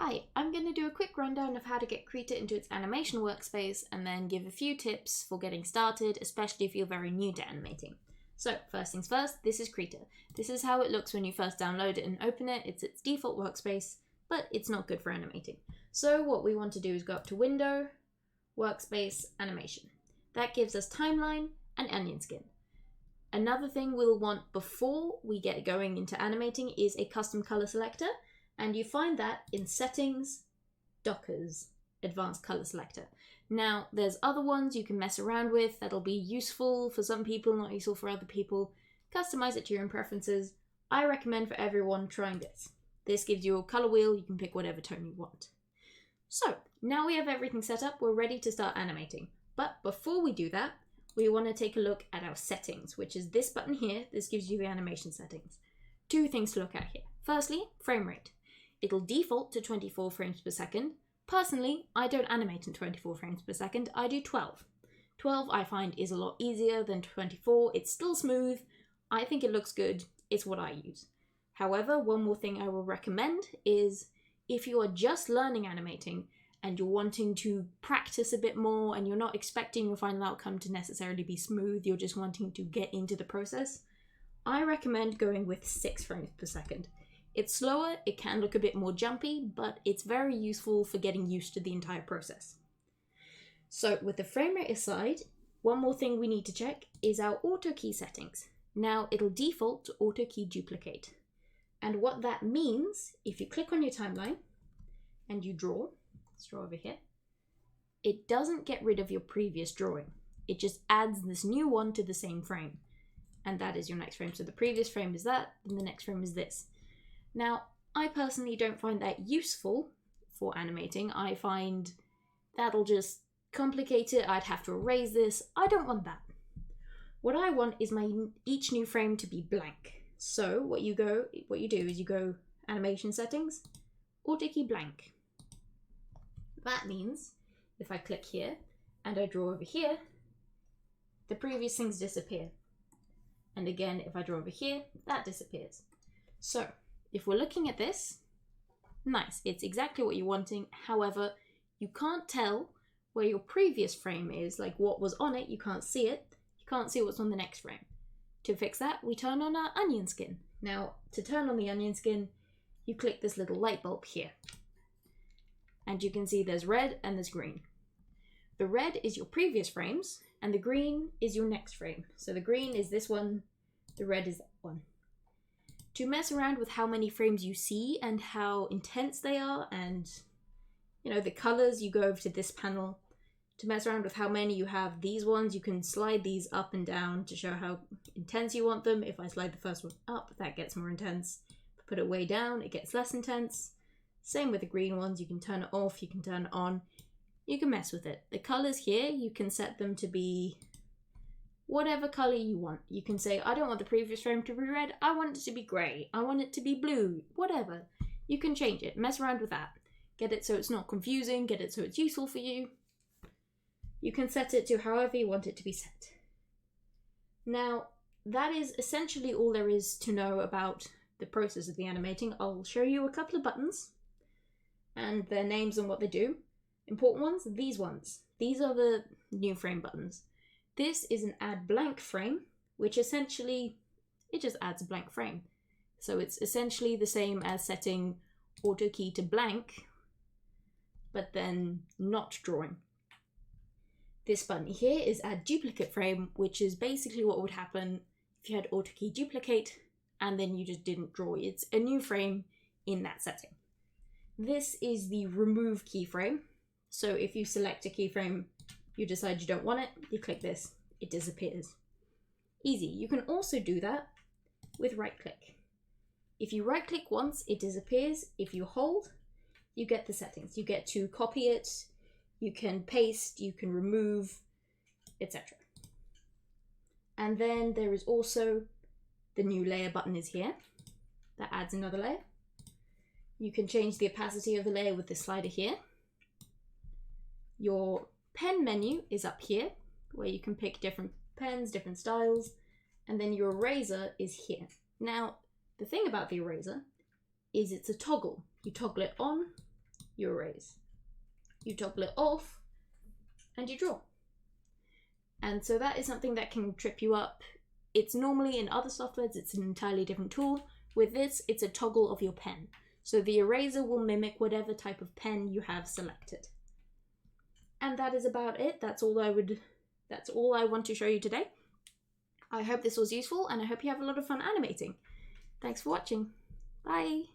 Hi, I'm going to do a quick rundown of how to get Krita into its animation workspace and then give a few tips for getting started, especially if you're very new to animating. So first things first, this is Krita. This is how it looks when you first download it and open it. It's its default workspace, but it's not good for animating. So what we want to do is go up to Window, Workspace, Animation. That gives us Timeline and Onion Skin. Another thing we'll want before we get going into animating is a custom color selector. And you find that in Settings, Dockers, Advanced Color Selector. Now, there's other ones you can mess around with that'll be useful for some people, not useful for other people. Customize it to your own preferences. I recommend for everyone trying this. This gives you a color wheel, you can pick whatever tone you want. So, now we have everything set up, we're ready to start animating. But before we do that, we want to take a look at our settings, which is this button here. This gives you the animation settings. Two things to look at here. Firstly, frame rate. It'll default to 24 frames per second. Personally, I don't animate in 24 frames per second, I do 12. 12 I find is a lot easier than 24, it's still smooth, I think it looks good, it's what I use. However, one more thing I will recommend is if you are just learning animating and you're wanting to practice a bit more and you're not expecting your final outcome to necessarily be smooth, you're just wanting to get into the process, I recommend going with 6 frames per second. It's slower, it can look a bit more jumpy, but it's very useful for getting used to the entire process. So with the frame rate aside, one more thing we need to check is our auto key settings. Now it'll default to auto key duplicate. And what that means, if you click on your timeline and you draw, let's draw over here, it doesn't get rid of your previous drawing. It just adds this new one to the same frame. And that is your next frame. So the previous frame is that, and the next frame is this. Now, I personally don't find that useful for animating. I find that'll just complicate it. I'd have to erase this. I don't want that. What I want is each new frame to be blank. So what you do is you go animation settings, auto key blank. That means if I click here and I draw over here, the previous things disappear. And again, if I draw over here, that disappears. So if we're looking at this, nice, it's exactly what you're wanting. However, you can't tell where your previous frame is, like what was on it, you can't see it. You can't see what's on the next frame. To fix that, we turn on our onion skin. Now, to turn on the onion skin, you click this little light bulb here. And you can see there's red and there's green. The red is your previous frames, and the green is your next frame. So the green is this one, the red is that one. To mess around with how many frames you see and how intense they are and, the colors, you go over to this panel. To mess around with how many you have these ones, you can slide these up and down to show how intense you want them. If I slide the first one up, that gets more intense. If I put it way down, it gets less intense. Same with the green ones, you can turn it off, you can turn it on. You can mess with it. The colors here, you can set them to be whatever color you want. You can say, I don't want the previous frame to be red, I want it to be grey, I want it to be blue, whatever. You can change it, mess around with that. Get it so it's not confusing, get it so it's useful for you. You can set it to however you want it to be set. Now, that is essentially all there is to know about the process of the animating. I'll show you a couple of buttons and their names and what they do. Important ones, these ones. These are the new frame buttons. This is an add blank frame, which essentially, it just adds a blank frame. So it's essentially the same as setting auto key to blank, but then not drawing. This button here is add duplicate frame, which is basically what would happen if you had auto key duplicate and then you just didn't draw. It's a new frame in that setting. This is the remove keyframe. So if you select a keyframe, you decide you don't want it, you click this, it disappears. Easy. You can also do that with right click. If you right click once, it disappears. If you hold, you get the settings. You get to copy it, you can paste, you can remove, etc. And then there is also the new layer button is here. That adds another layer. You can change the opacity of the layer with this slider here. Your pen menu is up here, where you can pick different pens, different styles, and then your eraser is here. Now, the thing about the eraser is it's a toggle. You toggle it on you erase. You toggle it off, and you draw. And so that is something that can trip you up. It's normally in other softwares, it's an entirely different tool. With this, it's a toggle of your pen. So the eraser will mimic whatever type of pen you have selected. And that is about it. That's all I want to show you today. I hope this was useful, and I hope you have a lot of fun animating. Thanks for watching. Bye!